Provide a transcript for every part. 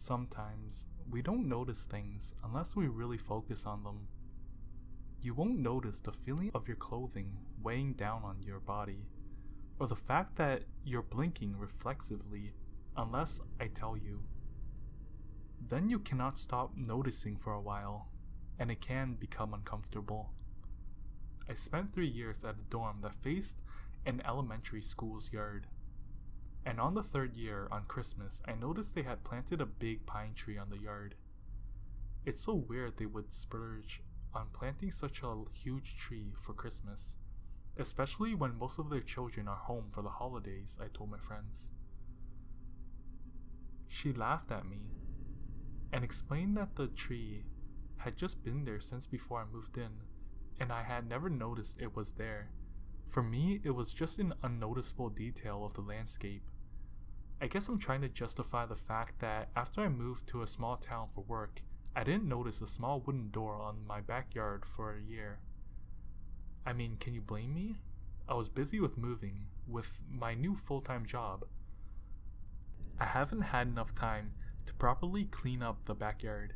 Sometimes we don't notice things unless we really focus on them. You won't notice the feeling of your clothing weighing down on your body, or the fact that you're blinking reflexively unless I tell you. Then you cannot stop noticing for a while, and it can become uncomfortable. I spent 3 years at a dorm that faced an elementary school's yard. And on the 3rd year, on Christmas, I noticed they had planted a big pine tree on the yard. It's so weird they would splurge on planting such a huge tree for Christmas, especially when most of their children are home for the holidays, I told my friends. She laughed at me and explained that the tree had just been there since before I moved in, and I had never noticed it was there. For me, it was just an unnoticeable detail of the landscape. I guess I'm trying to justify the fact that after I moved to a small town for work, I didn't notice a small wooden door on my backyard for a year. I mean, can you blame me? I was busy with moving, with my new full-time job. I haven't had enough time to properly clean up the backyard.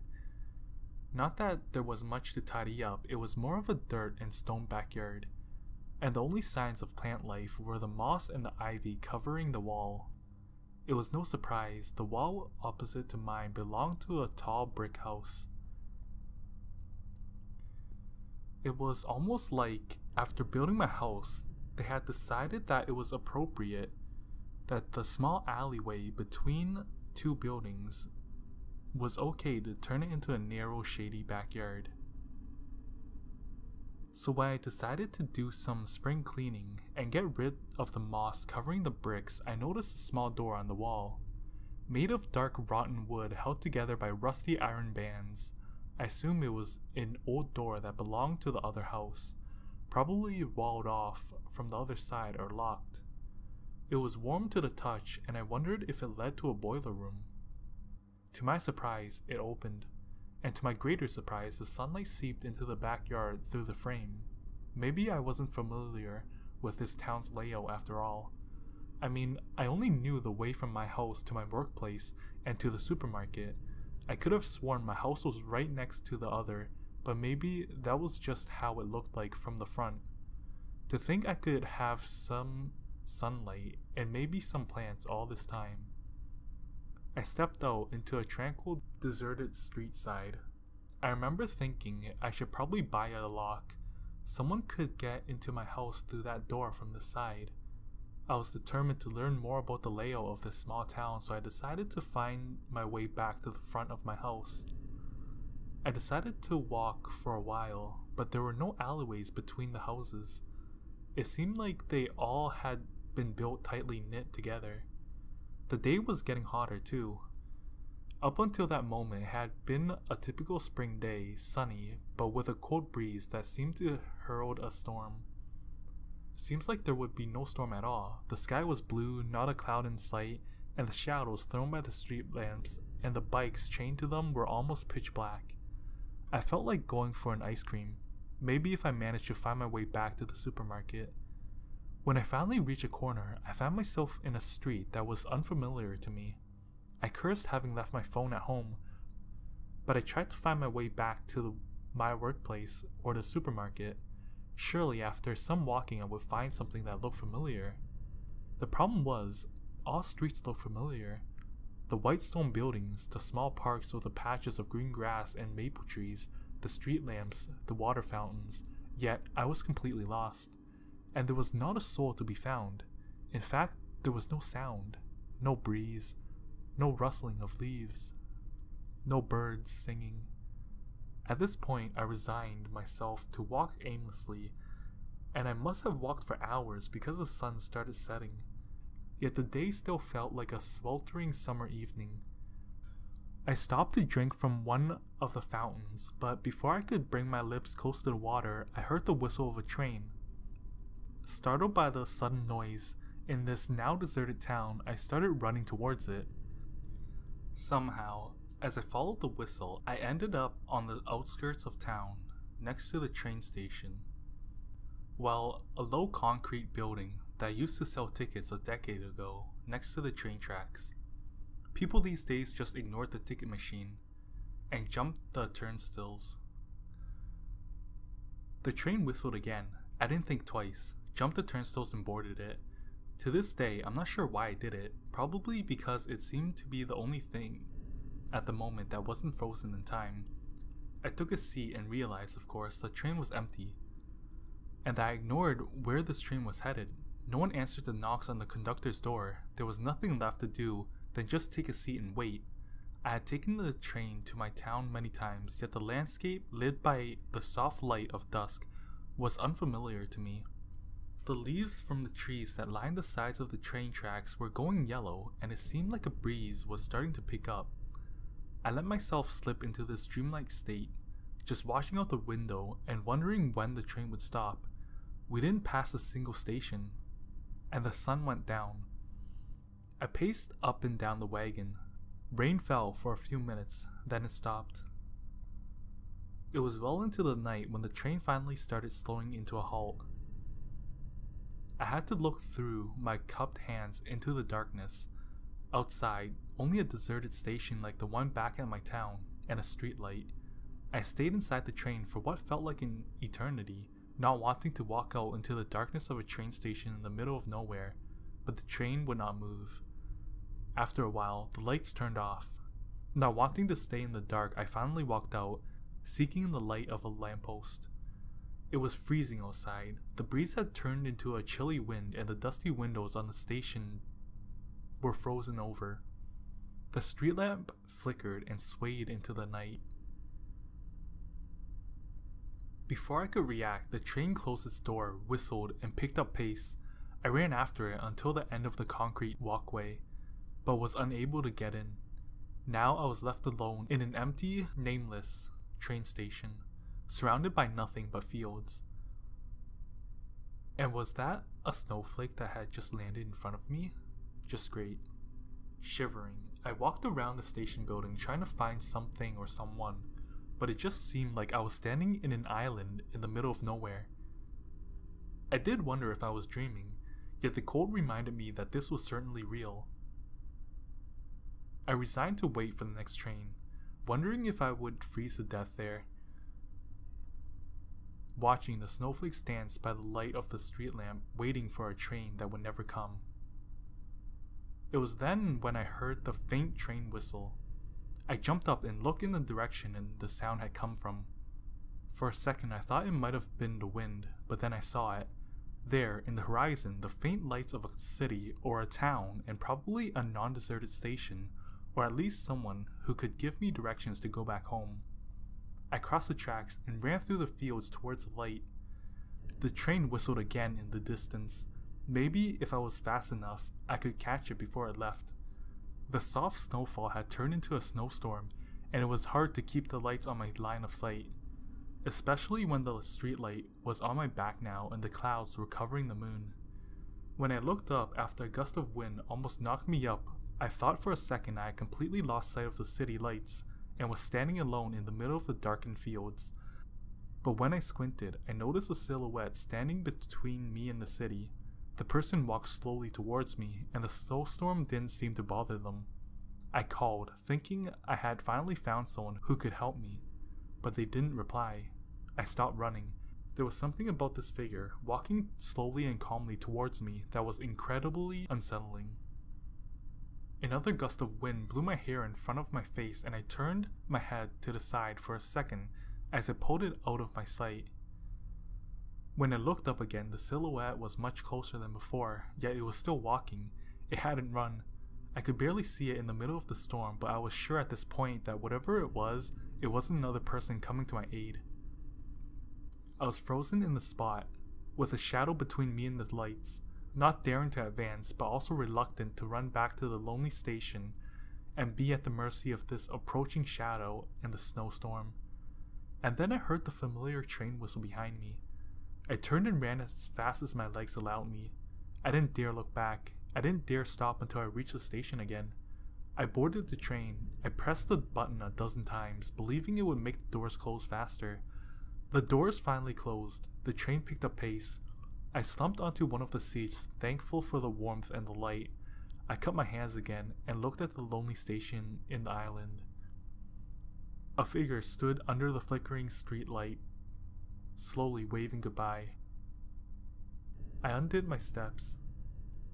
Not that there was much to tidy up, it was more of a dirt and stone backyard, and the only signs of plant life were the moss and the ivy covering the wall. It was no surprise, the wall opposite to mine belonged to a tall brick house. It was almost like, after building my house, they had decided that it was appropriate that the small alleyway between 2 buildings was okay to turn it into a narrow, shady backyard. So when I decided to do some spring cleaning and get rid of the moss covering the bricks, I noticed a small door on the wall, made of dark rotten wood held together by rusty iron bands. I assume it was an old door that belonged to the other house, probably walled off from the other side or locked. It was warm to the touch, and I wondered if it led to a boiler room. To my surprise, it opened, and to my greater surprise, the sunlight seeped into the backyard through the frame. Maybe I wasn't familiar with this town's layout after all. I mean, I only knew the way from my house to my workplace and to the supermarket. I could have sworn my house was right next to the other, but maybe that was just how it looked like from the front. To think I could have some sunlight and maybe some plants all this time. I stepped out into a tranquil, deserted street side. I remember thinking I should probably buy a lock. Someone could get into my house through that door from the side. I was determined to learn more about the layout of this small town, so I decided to find my way back to the front of my house. I decided to walk for a while, but there were no alleyways between the houses. It seemed like they all had been built tightly knit together. The day was getting hotter too. Up until that moment, it had been a typical spring day, sunny, but with a cold breeze that seemed to herald a storm. Seems like there would be no storm at all. The sky was blue, not a cloud in sight, and the shadows thrown by the street lamps and the bikes chained to them were almost pitch black. I felt like going for an ice cream, maybe if I managed to find my way back to the supermarket. When I finally reached a corner, I found myself in a street that was unfamiliar to me. I cursed having left my phone at home, but I tried to find my way back to my workplace or the supermarket. Surely after some walking I would find something that looked familiar. The problem was, all streets looked familiar. The white stone buildings, the small parks with the patches of green grass and maple trees, the street lamps, the water fountains, yet I was completely lost. And there was not a soul to be found. In fact, there was no sound, no breeze, no rustling of leaves, no birds singing. At this point, I resigned myself to walk aimlessly, and I must have walked for hours because the sun started setting. Yet the day still felt like a sweltering summer evening. I stopped to drink from one of the fountains, but before I could bring my lips close to the water, I heard the whistle of a train. Startled by the sudden noise in this now deserted town, I started running towards it. Somehow, as I followed the whistle, I ended up on the outskirts of town, next to the train station. Well, a low concrete building that used to sell tickets a decade ago, next to the train tracks. People these days just ignored the ticket machine and jumped the turnstiles. The train whistled again. I didn't think twice, jumped the turnstiles and boarded it. To this day, I'm not sure why I did it, probably because it seemed to be the only thing at the moment that wasn't frozen in time. I took a seat and realized, of course, the train was empty, and I ignored where this train was headed. No one answered the knocks on the conductor's door. There was nothing left to do than just take a seat and wait. I had taken the train to my town many times, yet the landscape lit by the soft light of dusk was unfamiliar to me. The leaves from the trees that lined the sides of the train tracks were going yellow, and it seemed like a breeze was starting to pick up. I let myself slip into this dreamlike state, just watching out the window and wondering when the train would stop. We didn't pass a single station, and the sun went down. I paced up and down the wagon. Rain fell for a few minutes, then it stopped. It was well into the night when the train finally started slowing into a halt. I had to look through my cupped hands into the darkness. Outside, only a deserted station like the one back at my town, and a street light. I stayed inside the train for what felt like an eternity, not wanting to walk out into the darkness of a train station in the middle of nowhere, but the train would not move. After a while, the lights turned off. Not wanting to stay in the dark, I finally walked out, seeking the light of a lamppost. It was freezing outside. The breeze had turned into a chilly wind, and the dusty windows on the station were frozen over. The street lamp flickered and swayed into the night. Before I could react, the train closed its door, whistled, and picked up pace. I ran after it until the end of the concrete walkway, but was unable to get in. Now I was left alone in an empty, nameless train station, surrounded by nothing but fields. And was that a snowflake that had just landed in front of me? Just great. Shivering, I walked around the station building trying to find something or someone, but it just seemed like I was standing in an island in the middle of nowhere. I did wonder if I was dreaming, yet the cold reminded me that this was certainly real. I resigned to wait for the next train, wondering if I would freeze to death there. Watching the snowflakes dance by the light of the street lamp, waiting for a train that would never come. It was then when I heard the faint train whistle. I jumped up and looked in the direction the sound had come from. For a second I thought it might have been the wind, but then I saw it. There, in the horizon, the faint lights of a city or a town, and probably a non-deserted station, or at least someone who could give me directions to go back home. I crossed the tracks and ran through the fields towards the light. The train whistled again in the distance. Maybe if I was fast enough, I could catch it before it left. The soft snowfall had turned into a snowstorm, and it was hard to keep the lights on my line of sight, especially when the streetlight was on my back now and the clouds were covering the moon. When I looked up after a gust of wind almost knocked me up, I thought for a second I had completely lost sight of the city lights and was standing alone in the middle of the darkened fields. But when I squinted, I noticed a silhouette standing between me and the city. The person walked slowly towards me, and the snowstorm didn't seem to bother them. I called, thinking I had finally found someone who could help me, but they didn't reply. I stopped running. There was something about this figure, walking slowly and calmly towards me, that was incredibly unsettling. Another gust of wind blew my hair in front of my face, and I turned my head to the side for a second as it pulled it out of my sight. When I looked up again, the silhouette was much closer than before, yet it was still walking. It hadn't run. I could barely see it in the middle of the storm, but I was sure at this point that whatever it wasn't another person coming to my aid. I was frozen in the spot, with a shadow between me and the lights, not daring to advance, but also reluctant to run back to the lonely station and be at the mercy of this approaching shadow and the snowstorm. And then I heard the familiar train whistle behind me. I turned and ran as fast as my legs allowed me. I didn't dare look back. I didn't dare stop until I reached the station again. I boarded the train. I pressed the button a dozen times, believing it would make the doors close faster. The doors finally closed. The train picked up pace. I slumped onto one of the seats, thankful for the warmth and the light. I cut my hands again and looked at the lonely station in the island. A figure stood under the flickering street light, slowly waving goodbye. I undid my steps.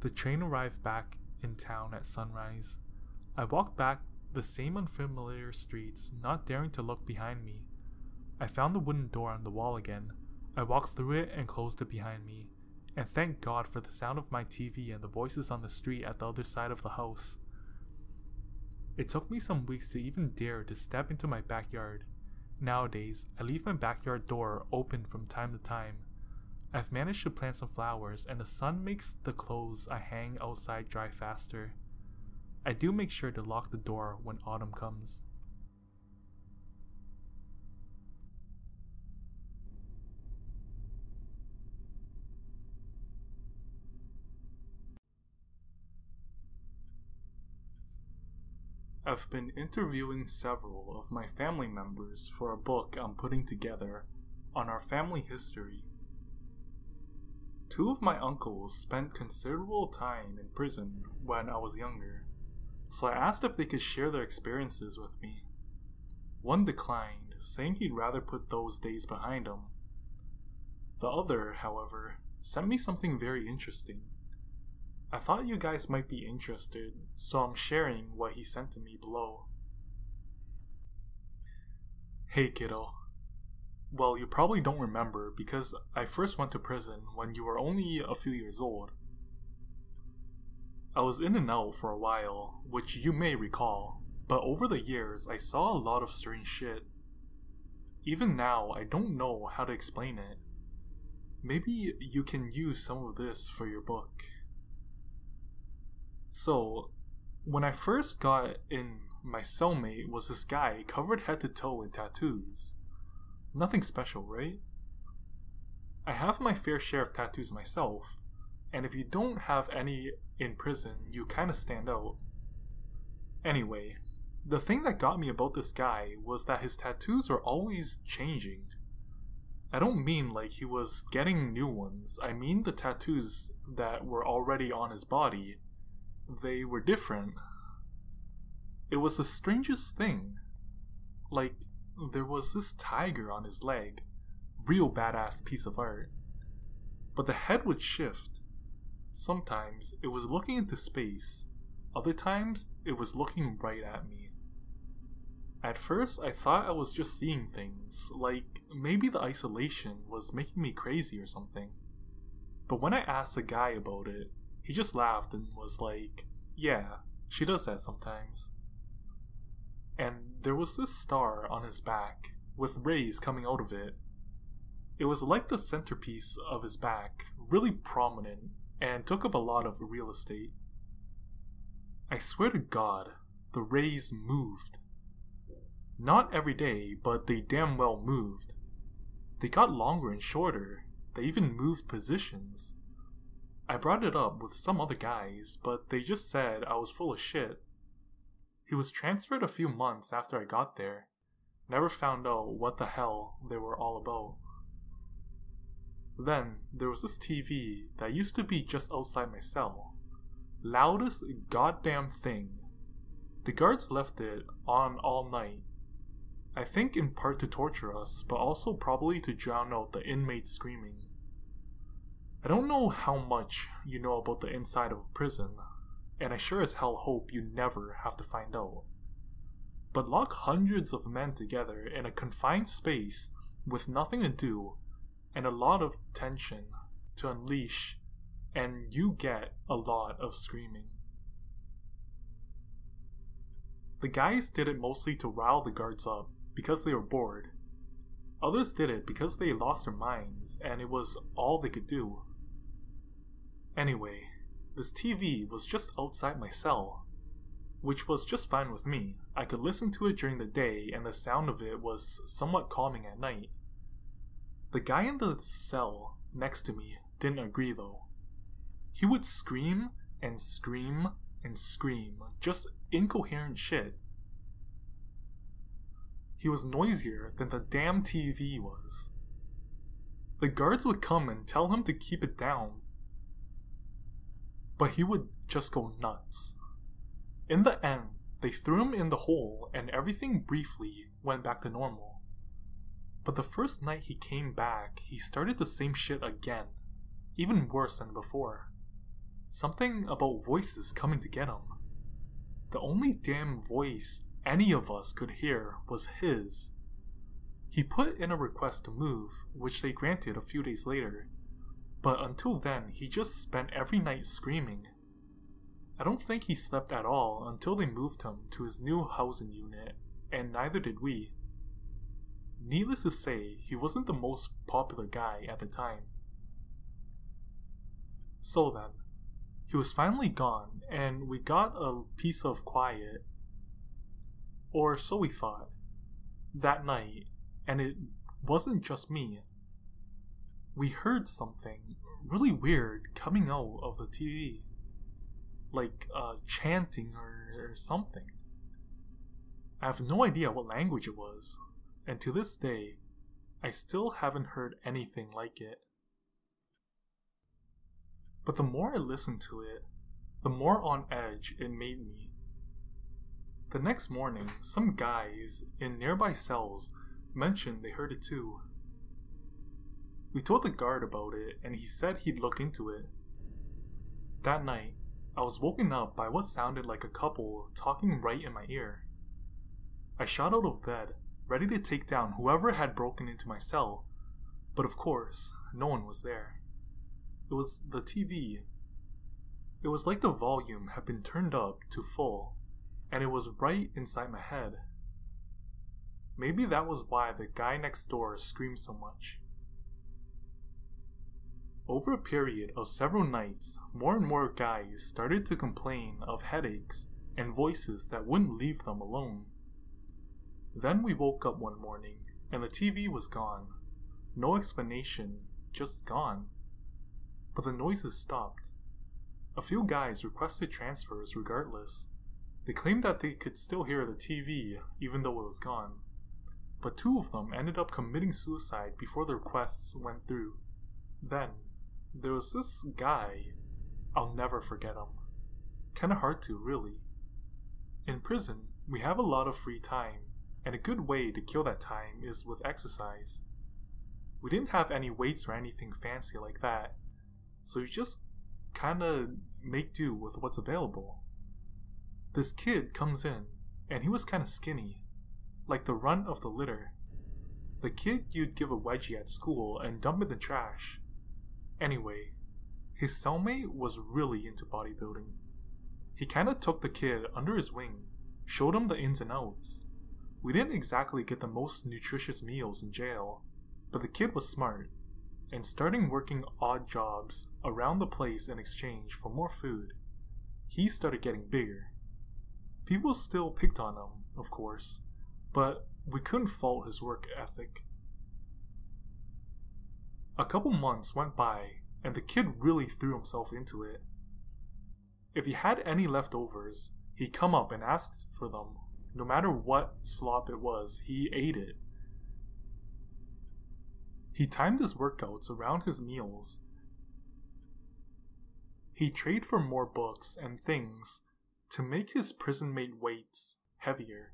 The train arrived back in town at sunrise. I walked back the same unfamiliar streets, not daring to look behind me. I found the wooden door on the wall again. I walked through it and closed it behind me, and thank God for the sound of my TV and the voices on the street at the other side of the house. It took me some weeks to even dare to step into my backyard. Nowadays, I leave my backyard door open from time to time. I've managed to plant some flowers, and the sun makes the clothes I hang outside dry faster. I do make sure to lock the door when autumn comes. I've been interviewing several of my family members for a book I'm putting together on our family history. Two of my uncles spent considerable time in prison when I was younger, so I asked if they could share their experiences with me. One declined, saying he'd rather put those days behind him. The other, however, sent me something very interesting. I thought you guys might be interested, so I'm sharing what he sent to me below. Hey kiddo. Well, you probably don't remember because I first went to prison when you were only a few years old. I was in and out for a while, which you may recall, but over the years I saw a lot of strange shit. Even now, I don't know how to explain it. Maybe you can use some of this for your book. So, when I first got in, my cellmate was this guy covered head to toe in tattoos. Nothing special, right? I have my fair share of tattoos myself, and if you don't have any in prison, you kinda stand out. Anyway, the thing that got me about this guy was that his tattoos are always changing. I don't mean like he was getting new ones, I mean the tattoos that were already on his body. They were different. It was the strangest thing. Like, there was this tiger on his leg. Real badass piece of art. But the head would shift. Sometimes it was looking into space. Other times it was looking right at me. At first I thought I was just seeing things, like maybe the isolation was making me crazy or something. But when I asked the guy about it, he just laughed and was like, yeah, she does that sometimes. And there was this star on his back, with rays coming out of it. It was like the centerpiece of his back, really prominent, and took up a lot of real estate. I swear to God, the rays moved. Not every day, but they damn well moved. They got longer and shorter, they even moved positions. I brought it up with some other guys, but they just said I was full of shit. He was transferred a few months after I got there. Never found out what the hell they were all about. Then, there was this TV that used to be just outside my cell. Loudest goddamn thing. The guards left it on all night. I think in part to torture us, but also probably to drown out the inmates screaming. I don't know how much you know about the inside of a prison, and I sure as hell hope you never have to find out. But lock hundreds of men together in a confined space with nothing to do and a lot of tension to unleash, and you get a lot of screaming. The guys did it mostly to rile the guards up because they were bored. Others did it because they lost their minds and it was all they could do. Anyway, this TV was just outside my cell, which was just fine with me. I could listen to it during the day and the sound of it was somewhat calming at night. The guy in the cell next to me didn't agree though. He would scream and scream and scream, just incoherent shit. He was noisier than the damn TV was. The guards would come and tell him to keep it down. but he would just go nuts. In the end, they threw him in the hole and everything briefly went back to normal. But the first night he came back, he started the same shit again, even worse than before. Something about voices coming to get him. The only damn voice any of us could hear was his. He put in a request to move, which they granted a few days later, but until then he just spent every night screaming. I don't think he slept at all until they moved him to his new housing unit, and neither did we. Needless to say, he wasn't the most popular guy at the time. So then, he was finally gone, and we got a piece of quiet. Or so we thought. That night, and it wasn't just me. We heard something really weird coming out of the TV. Like chanting or something. I have no idea what language it was, and to this day, I still haven't heard anything like it. But the more I listened to it, the more on edge it made me. The next morning, some guys in nearby cells mentioned they heard it too. We told the guard about it and he said he'd look into it. That night, I was woken up by what sounded like a couple talking right in my ear. I shot out of bed, ready to take down whoever had broken into my cell, but of course, no one was there. It was the TV. It was like the volume had been turned up to full, and it was right inside my head. Maybe that was why the guy next door screamed so much. Over a period of several nights, more and more guys started to complain of headaches and voices that wouldn't leave them alone. Then we woke up one morning, and the TV was gone. No explanation, just gone. But the noises stopped. A few guys requested transfers regardless. They claimed that they could still hear the TV even though it was gone. But 2 of them ended up committing suicide before the requests went through. Then, there was this guy. I'll never forget him. Kinda hard to, really. In prison, we have a lot of free time, and a good way to kill that time is with exercise. We didn't have any weights or anything fancy like that, so you just kinda make do with what's available. This kid comes in, and he was kinda skinny, like the runt of the litter. The kid you'd give a wedgie at school and dump in the trash. Anyway, his cellmate was really into bodybuilding. He kinda took the kid under his wing, showed him the ins and outs. We didn't exactly get the most nutritious meals in jail, but the kid was smart, and starting working odd jobs around the place in exchange for more food. He started getting bigger. People still picked on him, of course, but we couldn't fault his work ethic. A couple months went by, and the kid really threw himself into it. If he had any leftovers, he'd come up and ask for them. No matter what slop it was, he ate it. He timed his workouts around his meals. He traded for more books and things to make his prison-mate weights heavier.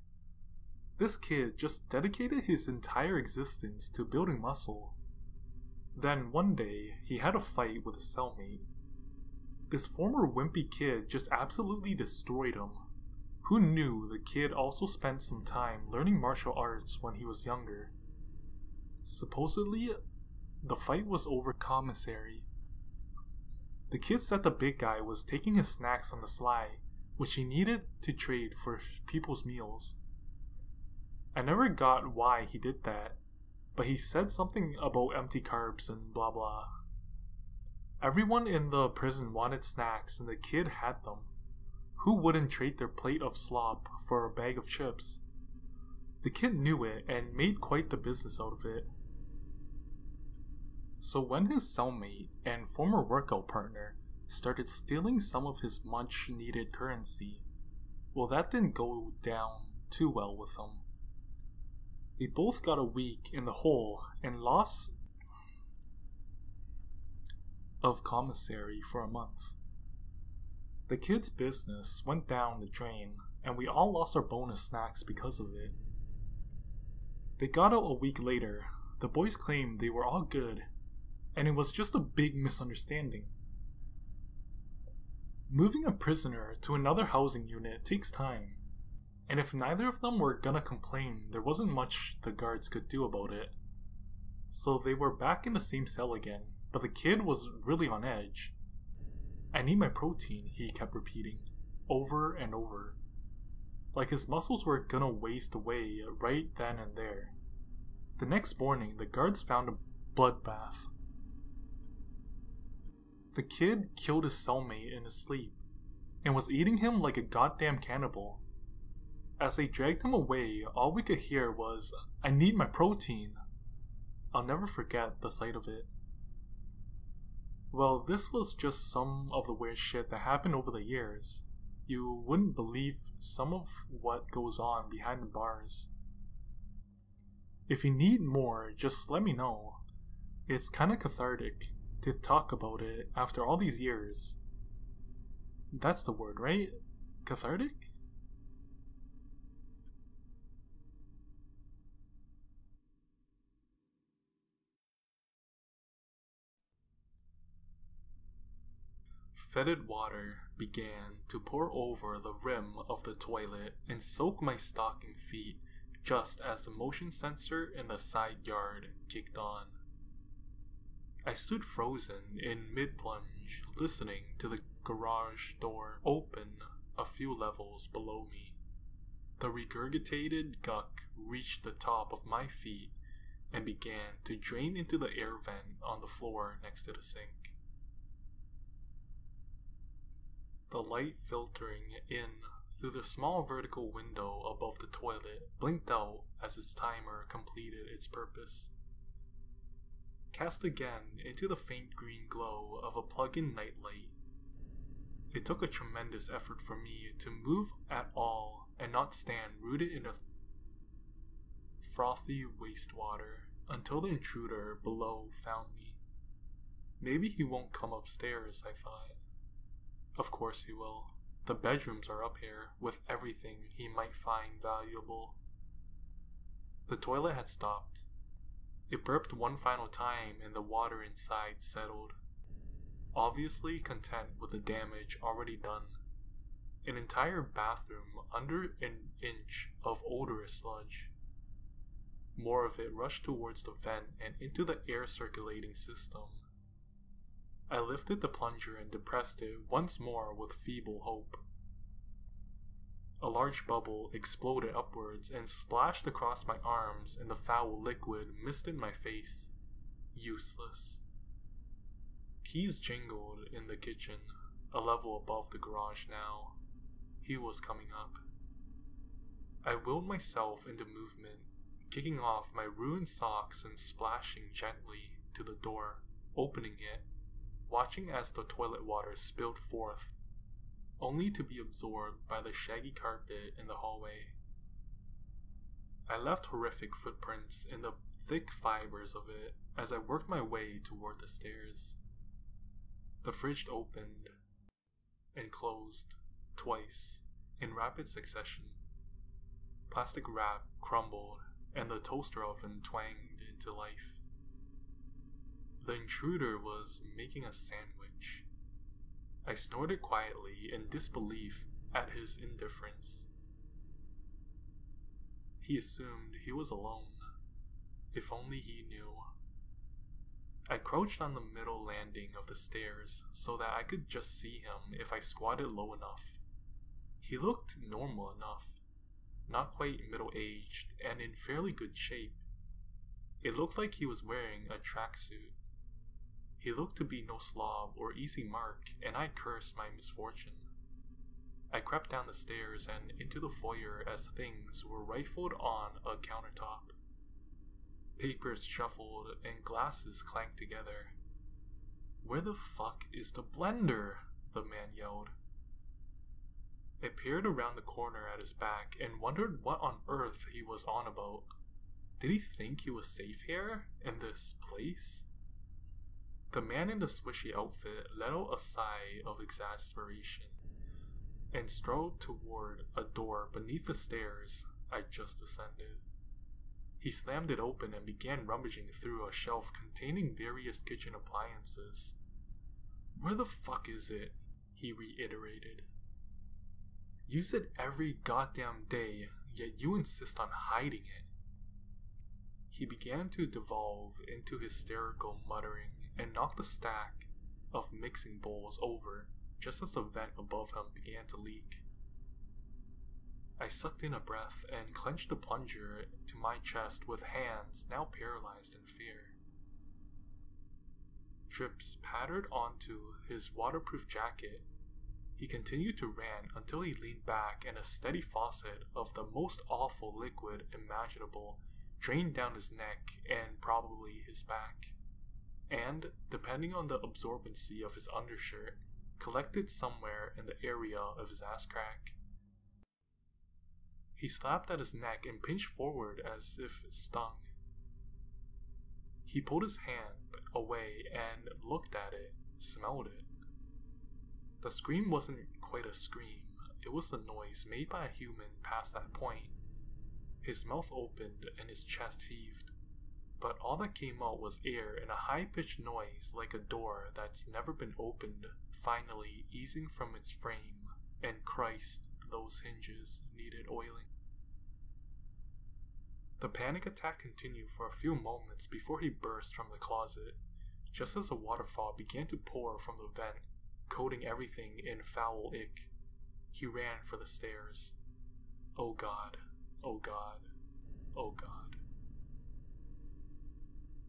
This kid just dedicated his entire existence to building muscle. Then one day, he had a fight with his cellmate. This former wimpy kid just absolutely destroyed him. Who knew the kid also spent some time learning martial arts when he was younger? Supposedly, the fight was over commissary. The kid said the big guy was taking his snacks on the sly, which he needed to trade for people's meals. I never got why he did that, but he said something about empty carbs and blah blah. Everyone in the prison wanted snacks and the kid had them. Who wouldn't trade their plate of slop for a bag of chips? The kid knew it and made quite the business out of it. So when his cellmate and former workout partner started stealing some of his much needed currency, well, that didn't go down too well with them. They both got a week in the hole and lost of commissary for a month. The kids' business went down the drain, and we all lost our bonus snacks because of it. They got out a week later. The boys claimed they were all good, and it was just a big misunderstanding. Moving a prisoner to another housing unit takes time, and if neither of them were gonna complain, there wasn't much the guards could do about it. So they were back in the same cell again, but the kid was really on edge. "I need my protein," he kept repeating, over and over. Like his muscles were gonna waste away right then and there. The next morning, the guards found a bloodbath. The kid killed his cellmate in his sleep, and was eating him like a goddamn cannibal. As they dragged him away, all we could hear was, "I need my protein." I'll never forget the sight of it. Well, this was just some of the weird shit that happened over the years. You wouldn't believe some of what goes on behind the bars. If you need more, just let me know. It's kinda cathartic to talk about it after all these years. That's the word, right? Cathartic? Fetid water began to pour over the rim of the toilet and soak my stocking feet just as the motion sensor in the side yard kicked on. I stood frozen in mid-plunge, listening to the garage door open a few levels below me. The regurgitated guck reached the top of my feet and began to drain into the air vent on the floor next to the sink. The light filtering in through the small vertical window above the toilet blinked out as its timer completed its purpose. Cast again into the faint green glow of a plug-in nightlight. It took a tremendous effort for me to move at all and not stand rooted in a frothy wastewater until the intruder below found me. Maybe he won't come upstairs, I thought. Of course he will. The bedrooms are up here, with everything he might find valuable. The toilet had stopped. It burped one final time and the water inside settled. Obviously content with the damage already done. An entire bathroom under an inch of odorous sludge. More of it rushed towards the vent and into the air circulating system. I lifted the plunger and depressed it once more with feeble hope. A large bubble exploded upwards and splashed across my arms, and the foul liquid misted my face. Useless. Keys jingled in the kitchen, a level above the garage now. He was coming up. I willed myself into movement, kicking off my ruined socks and splashing gently to the door, opening it, watching as the toilet water spilled forth, only to be absorbed by the shaggy carpet in the hallway. I left horrific footprints in the thick fibers of it as I worked my way toward the stairs. The fridge opened and closed twice in rapid succession. Plastic wrap crumbled and the toaster oven twanged into life. The intruder was making a sandwich. I snorted quietly in disbelief at his indifference. He assumed he was alone. If only he knew. I crouched on the middle landing of the stairs so that I could just see him if I squatted low enough. He looked normal enough, not quite middle-aged and in fairly good shape. It looked like he was wearing a tracksuit. He looked to be no slob or easy mark, and I cursed my misfortune. I crept down the stairs and into the foyer as things were rifled on a countertop. Papers shuffled and glasses clanked together. "Where the fuck is the blender?" the man yelled. I peered around the corner at his back and wondered what on earth he was on about. Did he think he was safe here, in this place? The man in the swishy outfit let out a sigh of exasperation and strode toward a door beneath the stairs I just ascended. He slammed it open and began rummaging through a shelf containing various kitchen appliances. "Where the fuck is it?" he reiterated. "Use it every goddamn day, yet you insist on hiding it." He began to devolve into hysterical muttering and knocked the stack of mixing bowls over just as the vent above him began to leak. I sucked in a breath and clenched the plunger to my chest with hands now paralyzed in fear. Drips pattered onto his waterproof jacket. He continued to rant until he leaned back and a steady faucet of the most awful liquid imaginable drained down his neck and probably his back, and, depending on the absorbency of his undershirt, collected somewhere in the area of his ass crack. He slapped at his neck and pinched forward as if it stung. He pulled his hand away and looked at it, smelled it. The scream wasn't quite a scream, it was the noise made by a human past that point. His mouth opened and his chest heaved, but all that came out was air and a high-pitched noise like a door that's never been opened, finally easing from its frame, and Christ, those hinges needed oiling. The panic attack continued for a few moments before he burst from the closet, just as a waterfall began to pour from the vent, coating everything in foul ick. He ran for the stairs. Oh God, oh God, oh God.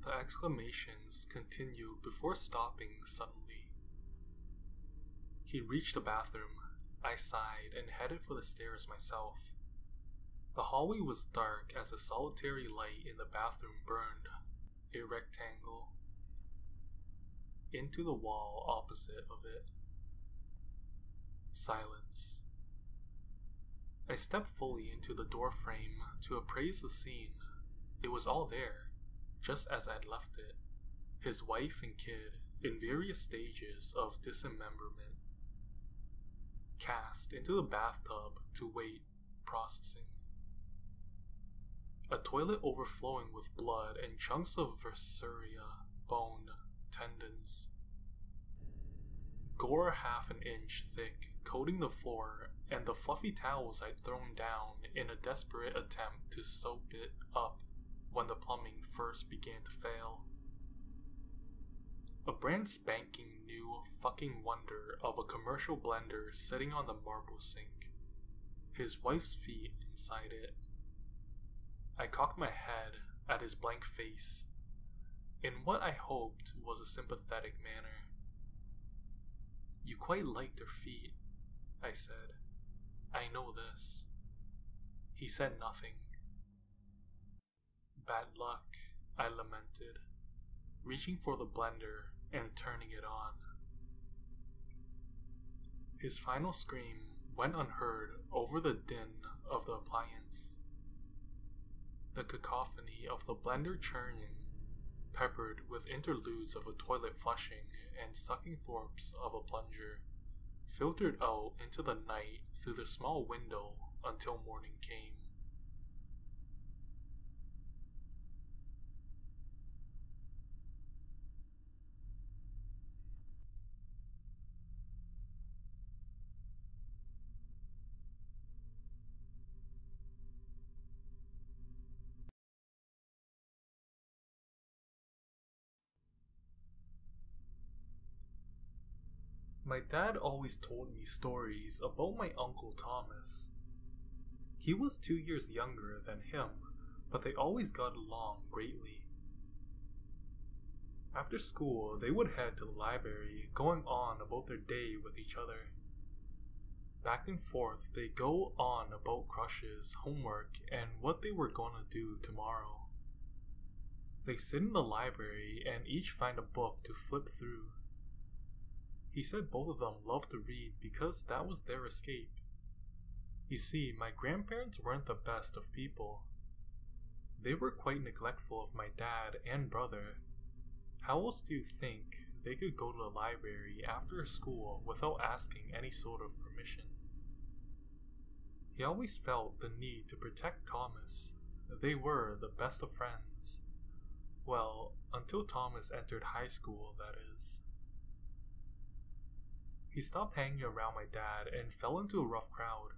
The exclamations continued before stopping suddenly. He reached the bathroom. I sighed and headed for the stairs myself. The hallway was dark as a solitary light in the bathroom burned, a rectangle, into the wall opposite of it. Silence. I stepped fully into the doorframe to appraise the scene. It was all there, just as I'd left it. His wife and kid, in various stages of dismemberment, cast into the bathtub to wait processing. A toilet overflowing with blood and chunks of viscera, bone, tendons. Gore half an inch thick, coating the floor, and the fluffy towels I'd thrown down in a desperate attempt to soap it up when the plumbing first began to fail. A brand spanking new fucking wonder of a commercial blender sitting on the marble sink. His wife's feet inside it. I cocked my head at his blank face, in what I hoped was a sympathetic manner. "You quite liked her feet," I said. "I know this." He said nothing. "Bad luck," I lamented, reaching for the blender and turning it on. His final scream went unheard over the din of the appliance. The cacophony of the blender churning, peppered with interludes of a toilet flushing and sucking thorps of a plunger, filtered out into the night through the small window until morning came. My dad always told me stories about my Uncle Thomas. He was 2 years younger than him, but they always got along greatly. After school, they would head to the library, going on about their day with each other. Back and forth, they go on about crushes, homework, and what they were gonna do tomorrow. They sit in the library and each find a book to flip through. He said both of them loved to read because that was their escape. You see, my grandparents weren't the best of people. They were quite neglectful of my dad and brother. How else do you think they could go to the library after school without asking any sort of permission? He always felt the need to protect Thomas. They were the best of friends. Well, until Thomas entered high school, that is. He stopped hanging around my dad and fell into a rough crowd.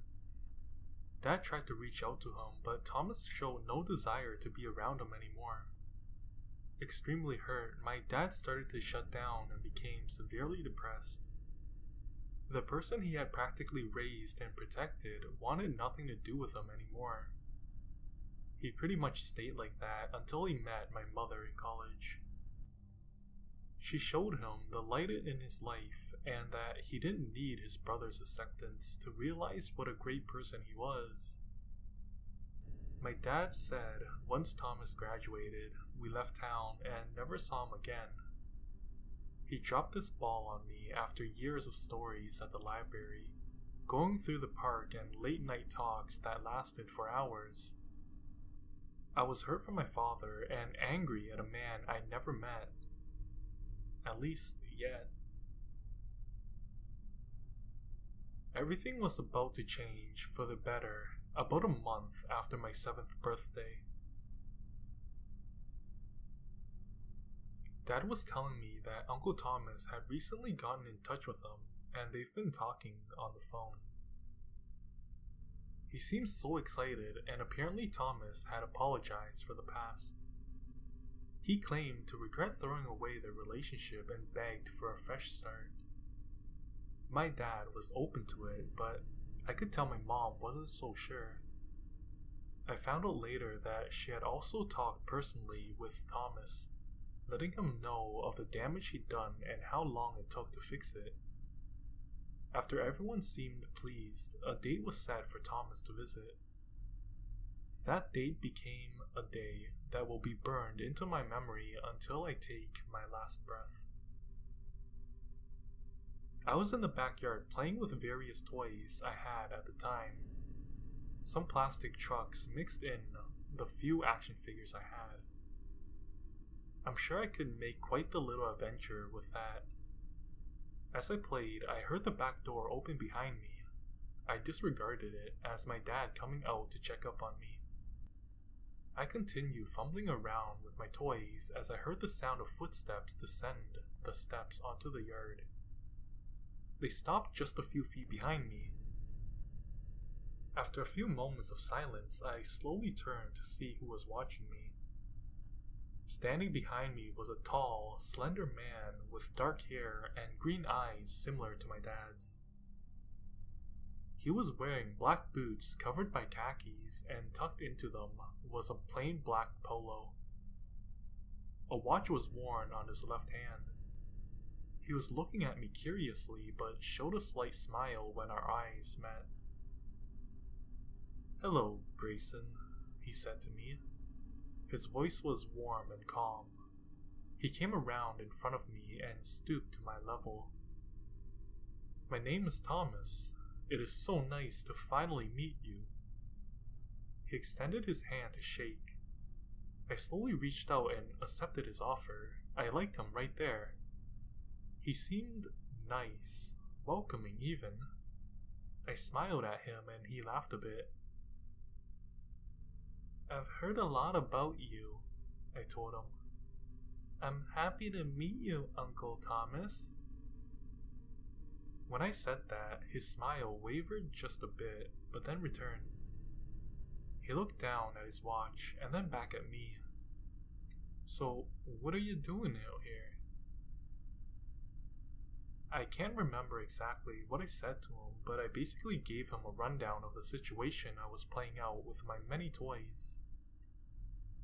Dad tried to reach out to him, but Thomas showed no desire to be around him anymore. Extremely hurt, my dad started to shut down and became severely depressed. The person he had practically raised and protected wanted nothing to do with him anymore. He pretty much stayed like that until he met my mother in college. She showed him the light in his life and that he didn't need his brother's acceptance to realize what a great person he was. My dad said once Thomas graduated, we left town and never saw him again. He dropped this ball on me after years of stories at the library, going through the park and late night talks that lasted for hours. I was hurt for my father and angry at a man I never met. At least yet. Everything was about to change for the better about a month after my 7th birthday. Dad was telling me that Uncle Thomas had recently gotten in touch with him and they've been talking on the phone. He seemed so excited, and apparently Thomas had apologized for the past. He claimed to regret throwing away their relationship and begged for a fresh start. My dad was open to it, but I could tell my mom wasn't so sure. I found out later that she had also talked personally with Thomas, letting him know of the damage he'd done and how long it took to fix it. After everyone seemed pleased, a date was set for Thomas to visit. That date became a day that will be burned into my memory until I take my last breath. I was in the backyard playing with various toys I had at the time. Some plastic trucks mixed in the few action figures I had. I'm sure I could make quite the little adventure with that. As I played, I heard the back door open behind me. I disregarded it as my dad coming out to check up on me. I continued fumbling around with my toys as I heard the sound of footsteps descend the steps onto the yard. They stopped just a few feet behind me. After a few moments of silence, I slowly turned to see who was watching me. Standing behind me was a tall, slender man with dark hair and green eyes similar to my dad's. He was wearing black boots covered by khakis, and tucked into them was a plain black polo. A watch was worn on his left hand. He was looking at me curiously, but showed a slight smile when our eyes met. "Hello, Grayson," he said to me. His voice was warm and calm. He came around in front of me and stooped to my level. "My name is Thomas. It is so nice to finally meet you." He extended his hand to shake. I slowly reached out and accepted his offer. I liked him right there. He seemed nice, welcoming even. I smiled at him and he laughed a bit. "I've heard a lot about you," I told him. "I'm happy to meet you, Uncle Thomas." When I said that, his smile wavered just a bit, but then returned. He looked down at his watch and then back at me. "So, what are you doing out here?" I can't remember exactly what I said to him, but I basically gave him a rundown of the situation I was playing out with my many toys.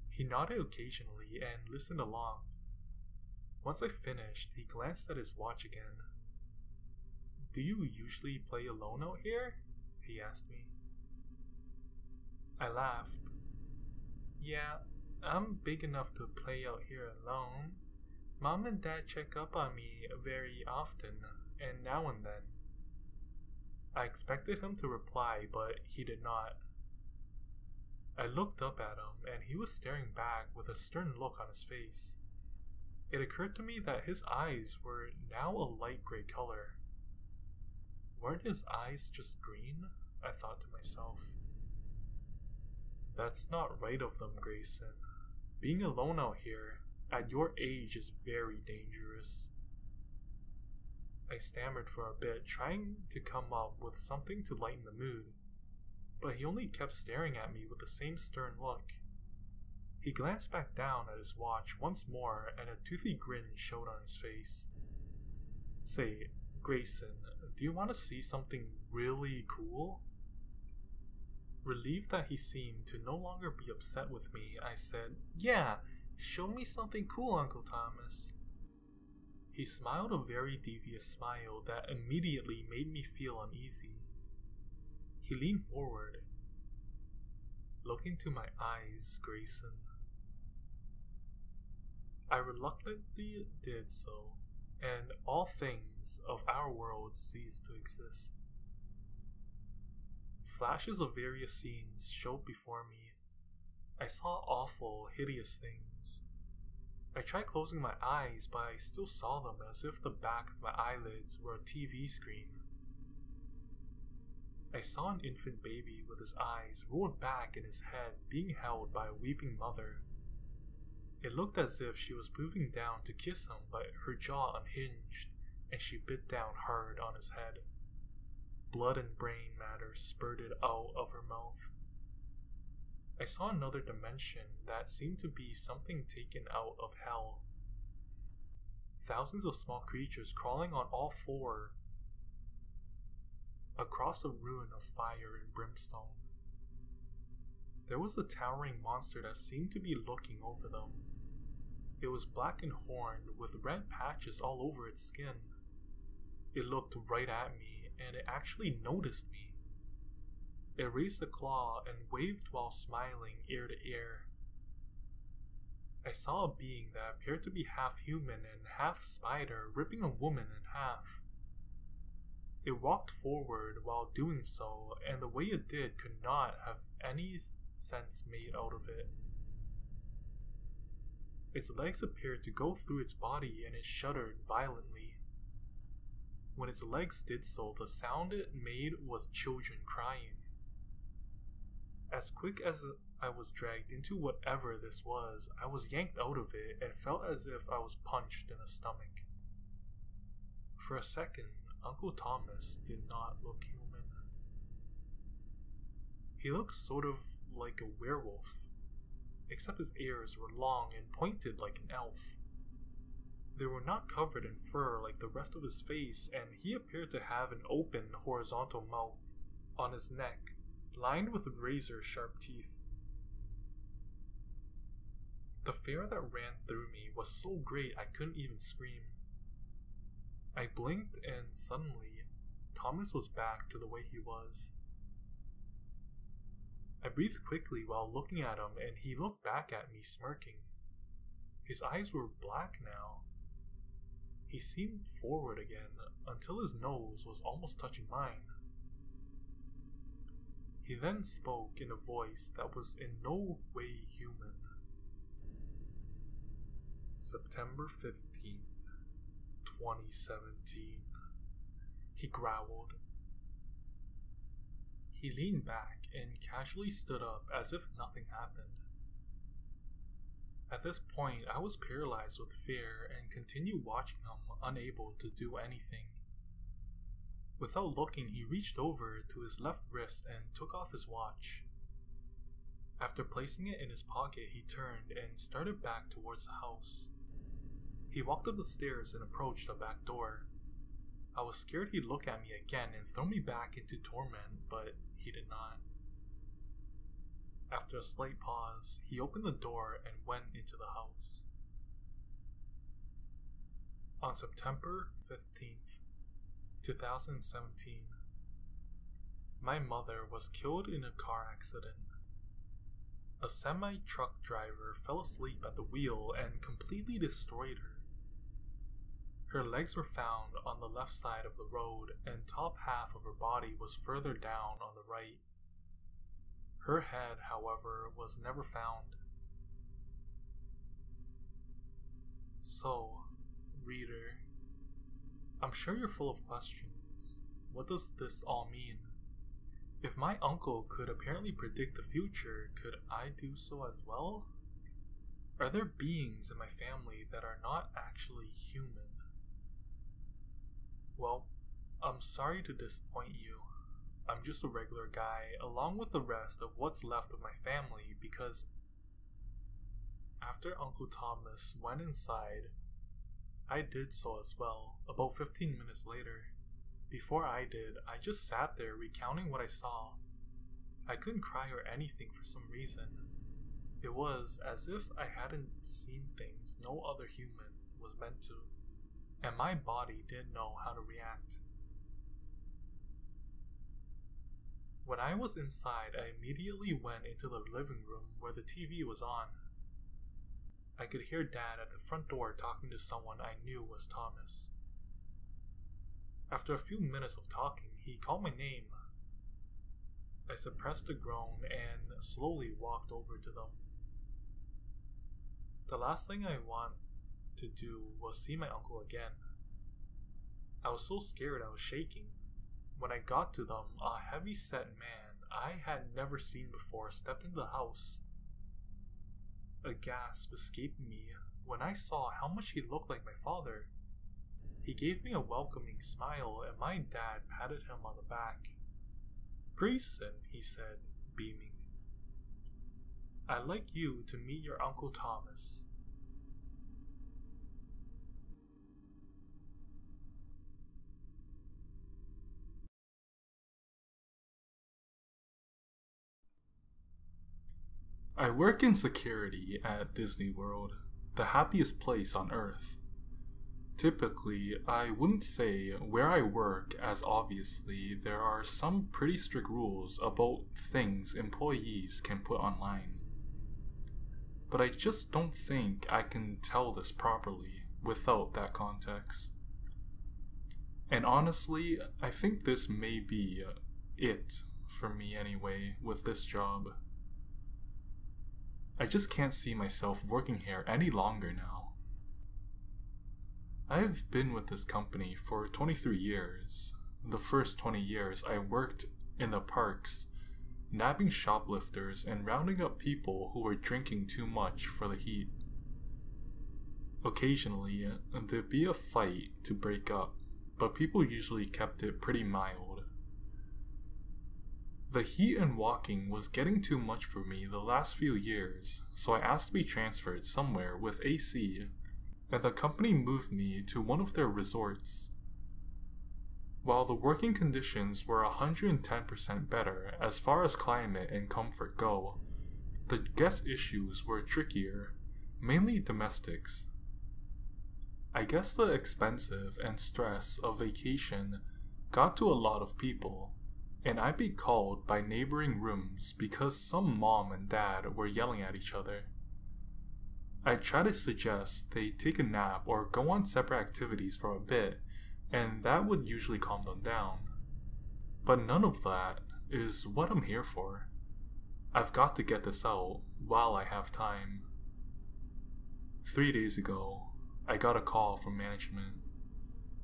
He nodded occasionally and listened along. Once I finished, he glanced at his watch again. "Do you usually play alone out here?" he asked me. I laughed. "Yeah, I'm big enough to play out here alone. Mom and Dad check up on me very often, and now and then." I expected him to reply, but he did not. I looked up at him, and he was staring back with a stern look on his face. It occurred to me that his eyes were now a light gray color. Weren't his eyes just green? I thought to myself. That's not right of them, Grayson. Being alone out here, at your age, is very dangerous. I stammered for a bit, trying to come up with something to lighten the mood, but he only kept staring at me with the same stern look. He glanced back down at his watch once more, and a toothy grin showed on his face. Say, Grayson, do you want to see something really cool? Relieved that he seemed to no longer be upset with me, I said, Yeah, show me something cool, Uncle Thomas. He smiled a very devious smile that immediately made me feel uneasy. He leaned forward. Look into my eyes, Grayson. I reluctantly did so, and all things of our world ceased to exist. Flashes of various scenes showed before me. I saw awful, hideous things. I tried closing my eyes, but I still saw them as if the back of my eyelids were a TV screen. I saw an infant baby with his eyes rolled back in his head being held by a weeping mother. It looked as if she was moving down to kiss him, but her jaw unhinged, and she bit down hard on his head. Blood and brain matter spurted out of her mouth. I saw another dimension that seemed to be something taken out of hell. Thousands of small creatures crawling on all four across a ruin of fire and brimstone. There was a towering monster that seemed to be looking over them. It was black and horned with red patches all over its skin. It looked right at me, and it actually noticed me. It raised a claw and waved while smiling ear to ear. I saw a being that appeared to be half human and half spider ripping a woman in half. It walked forward while doing so, and the way it did could not have any sense made out of it. Its legs appeared to go through its body, and it shuddered violently. When its legs did so, the sound it made was children crying. As quick as I was dragged into whatever this was, I was yanked out of it and felt as if I was punched in the stomach. For a second, Uncle Thomas did not look human. He looked sort of like a werewolf, except his ears were long and pointed like an elf. They were not covered in fur like the rest of his face, and he appeared to have an open, horizontal mouth on his neck, lined with razor-sharp teeth. The fear that ran through me was so great I couldn't even scream. I blinked, and suddenly, Thomas was back to the way he was. I breathed quickly while looking at him, and he looked back at me smirking. His eyes were black now. He seemed forward again until his nose was almost touching mine. He then spoke in a voice that was in no way human. September 15th, 2017. He growled. He leaned back and casually stood up as if nothing happened. At this point, I was paralyzed with fear and continued watching him, unable to do anything. Without looking, he reached over to his left wrist and took off his watch. After placing it in his pocket, he turned and started back towards the house. He walked up the stairs and approached the back door. I was scared he'd look at me again and throw me back into torment, but he did not. After a slight pause, he opened the door and went into the house. On September 15th, 2017, my mother was killed in a car accident. A semi-truck driver fell asleep at the wheel and completely destroyed her. Her legs were found on the left side of the road, and top half of her body was further down on the right. Her head, however, was never found. So, reader, I'm sure you're full of questions. What does this all mean? If my uncle could apparently predict the future, could I do so as well? Are there beings in my family that are not actually human? Well, I'm sorry to disappoint you. I'm just a regular guy, along with the rest of what's left of my family, because after Uncle Thomas went inside, I did so as well, about 15 minutes later. Before I did, I just sat there recounting what I saw. I couldn't cry or anything for some reason. It was as if I hadn't seen things no other human was meant to, and my body didn't know how to react. When I was inside, I immediately went into the living room where the TV was on. I could hear Dad at the front door talking to someone I knew was Thomas. After a few minutes of talking, he called my name. I suppressed a groan and slowly walked over to them. The last thing I want to do was see my uncle again. I was so scared I was shaking. When I got to them, a heavy-set man I had never seen before stepped into the house. A gasp escaped me when I saw how much he looked like my father. He gave me a welcoming smile and my dad patted him on the back. "Grayson," he said, beaming. "I'd like you to meet your Uncle Thomas." I work in security at Disney World, the happiest place on Earth. Typically, I wouldn't say where I work, as obviously there are some pretty strict rules about things employees can put online. But I just don't think I can tell this properly without that context. And honestly, I think this may be it for me anyway with this job. I just can't see myself working here any longer now. I've been with this company for 23 years. The first 20 years I worked in the parks, nabbing shoplifters and rounding up people who were drinking too much for the heat. Occasionally, there'd be a fight to break up, but people usually kept it pretty mild. The heat and walking was getting too much for me the last few years, so I asked to be transferred somewhere with AC, and the company moved me to one of their resorts. While the working conditions were 110% better as far as climate and comfort go, the guest issues were trickier, mainly domestics. I guess the expensive and stress of vacation got to a lot of people, and I'd be called by neighboring rooms because some mom and dad were yelling at each other. I'd try to suggest they take a nap or go on separate activities for a bit, and that would usually calm them down. But none of that is what I'm here for. I've got to get this out while I have time. 3 days ago, I got a call from management.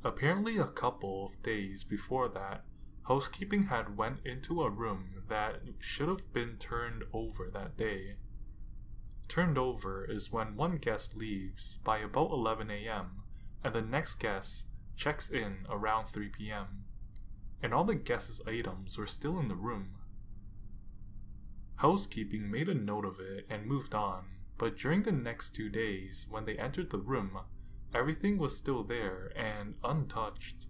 Apparently a couple of days before that, housekeeping had went into a room that should have been turned over that day. Turned over is when one guest leaves by about 11 a.m. and the next guest checks in around 3 p.m. and all the guests' items were still in the room. Housekeeping made a note of it and moved on, but during the next 2 days when they entered the room, everything was still there and untouched.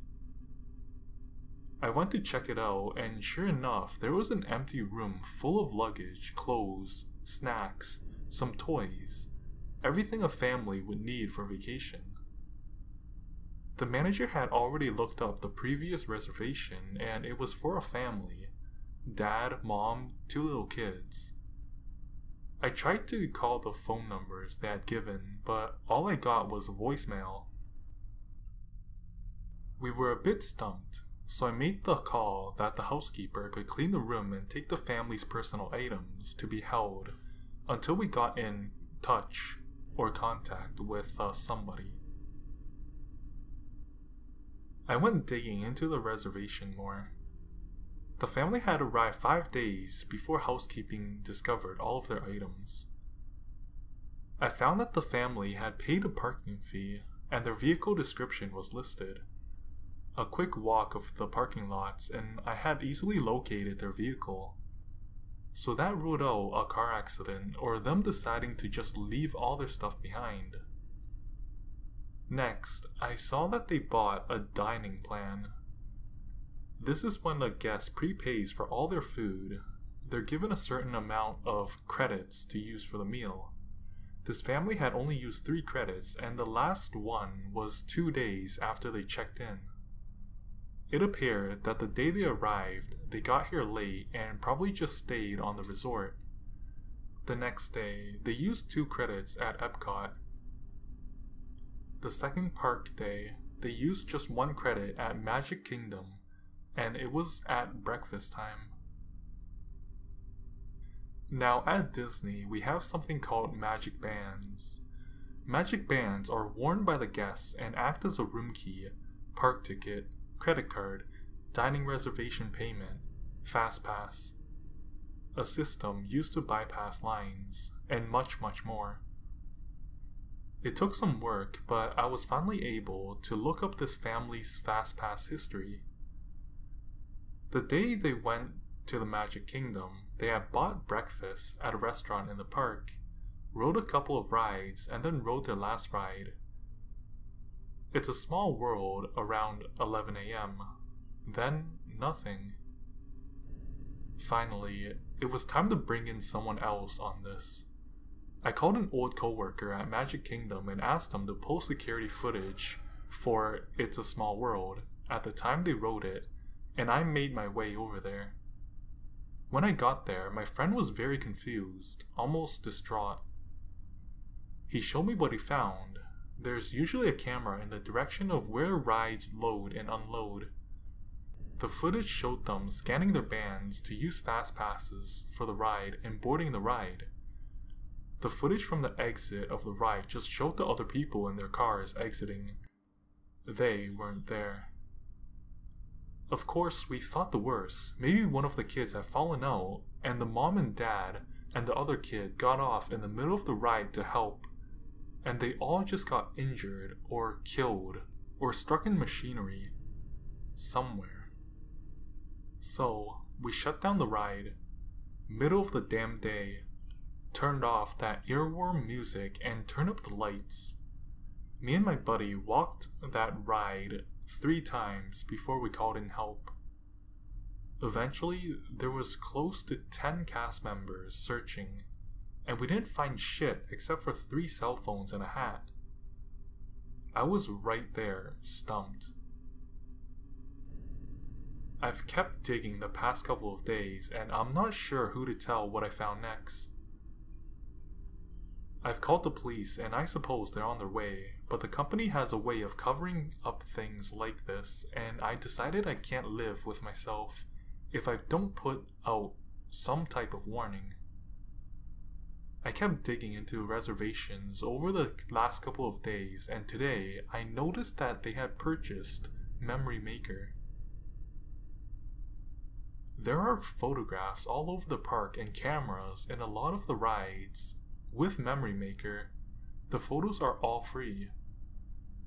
I went to check it out, and sure enough, there was an empty room full of luggage, clothes, snacks, some toys, everything a family would need for vacation. The manager had already looked up the previous reservation, and it was for a family: dad, mom, 2 little kids. I tried to call the phone numbers they had given, but all I got was a voicemail. We were a bit stumped, so I made the call that the housekeeper could clean the room and take the family's personal items to be held until we got in touch or contact with somebody. I went digging into the reservation more. The family had arrived 5 days before housekeeping discovered all of their items. I found that the family had paid a parking fee and their vehicle description was listed. A quick walk of the parking lots and I had easily located their vehicle. So that ruled out a car accident or them deciding to just leave all their stuff behind. Next, I saw that they bought a dining plan. This is when a guest prepays for all their food. They're given a certain amount of credits to use for the meal. This family had only used 3 credits and the last one was 2 days after they checked in. It appeared that the day they arrived, they got here late and probably just stayed on the resort. The next day, they used 2 credits at Epcot. The second park day, they used just 1 credit at Magic Kingdom, and it was at breakfast time. Now at Disney, we have something called Magic Bands. Magic Bands are worn by the guests and act as a room key, park ticket, credit card, dining reservation payment, fast pass, a system used to bypass lines, and much more. It took some work, but I was finally able to look up this family's fast pass history. The day they went to the Magic Kingdom, they had bought breakfast at a restaurant in the park, rode a couple of rides, and then rode their last ride. It's a small world around 11 AM. Then, nothing. Finally, it was time to bring in someone else on this. I called an old coworker at Magic Kingdom and asked him to post security footage for It's a Small World at the time they wrote it, and I made my way over there. When I got there, my friend was very confused, almost distraught. He showed me what he found. There's usually a camera in the direction of where rides load and unload. The footage showed them scanning their bands to use fast passes for the ride and boarding the ride. The footage from the exit of the ride just showed the other people in their cars exiting. They weren't there. Of course, we thought the worst. Maybe one of the kids had fallen out, and the mom and dad and the other kid got off in the middle of the ride to help, and they all just got injured or killed or struck in machinery somewhere. So, we shut down the ride, middle of the damn day, turned off that earworm music and turned up the lights. Me and my buddy walked that ride 3 times before we called in help. Eventually, there was close to 10 cast members searching, and we didn't find shit except for 3 cell phones and a hat. I was right there, stumped. I've kept digging the past couple of days, and I'm not sure who to tell what I found next. I've called the police, and I suppose they're on their way, but the company has a way of covering up things like this, and I decided I can't live with myself if I don't put out some type of warning. I kept digging into reservations over the last couple of days, and today I noticed that they had purchased Memory Maker. There are photographs all over the park and cameras in a lot of the rides. With Memory Maker, the photos are all free.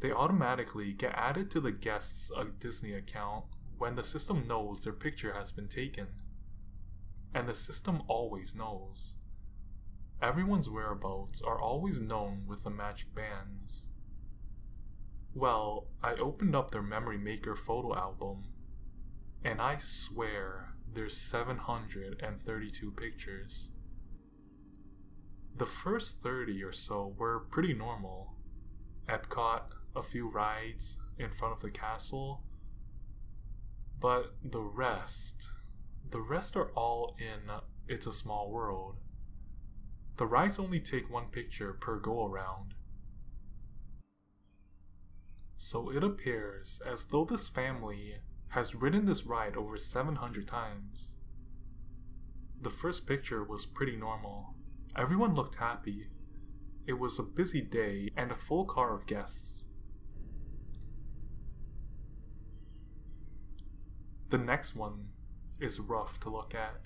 They automatically get added to the guest's Disney account when the system knows their picture has been taken. And the system always knows. Everyone's whereabouts are always known with the magic bands. Well, I opened up their Memory Maker photo album, and I swear there's 732 pictures. The first 30 or so were pretty normal. Epcot, a few rides in front of the castle. But the rest are all in It's a Small World. The rides only take 1 picture per go-around. So it appears as though this family has ridden this ride over 700 times. The first picture was pretty normal. Everyone looked happy. It was a busy day and a full car of guests. The next one, is rough to look at.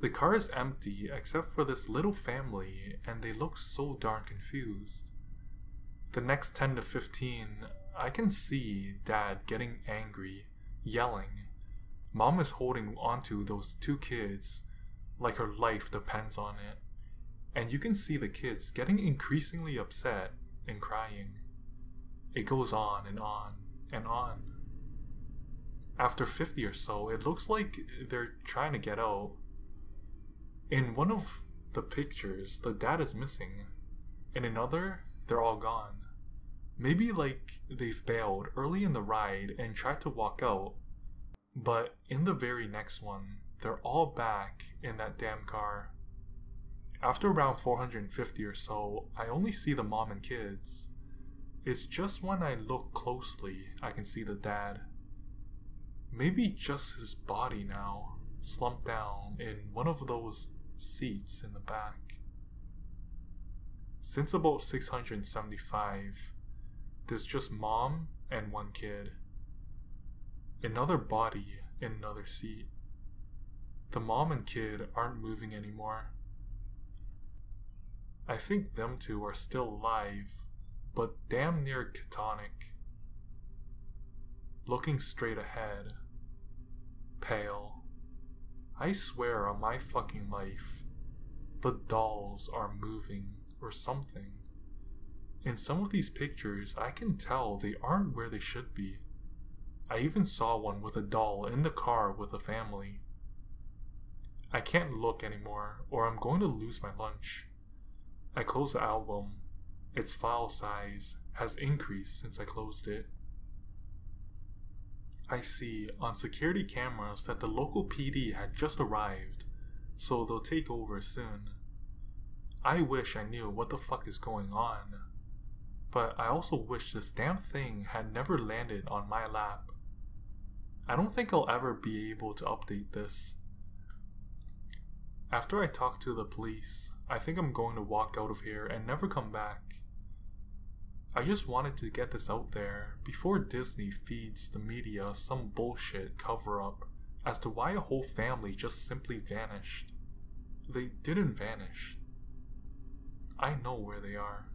The car is empty except for this little family, and they look so darn confused. The next 10 to 15, I can see Dad getting angry, yelling. Mom is holding onto those two kids like her life depends on it. And you can see the kids getting increasingly upset and crying. It goes on and on and on. After 50 or so, it looks like they're trying to get out. In one of the pictures, the dad is missing. In another, they're all gone. Maybe like they've bailed early in the ride and tried to walk out. But in the very next one, they're all back in that damn car. After around 450 or so, I only see the mom and kids. It's just when I look closely, I can see the dad. Maybe just his body now, slumped down in one of those seats in the back. Since about 675, there's just mom and one kid. Another body in another seat. The mom and kid aren't moving anymore. I think them two are still alive, but damn near catatonic. Looking straight ahead. Pale. I swear on my fucking life, the dolls are moving or something. In some of these pictures, I can tell they aren't where they should be. I even saw one with a doll in the car with a family. I can't look anymore, or I'm going to lose my lunch. I close the album. Its file size has increased since I closed it. I see on security cameras that the local PD had just arrived, so they'll take over soon. I wish I knew what the fuck is going on, but I also wish this damn thing had never landed on my lap. I don't think I'll ever be able to update this. After I talk to the police, I think I'm going to walk out of here and never come back. I just wanted to get this out there before Disney feeds the media some bullshit cover-up as to why a whole family just simply vanished. They didn't vanish. I know where they are.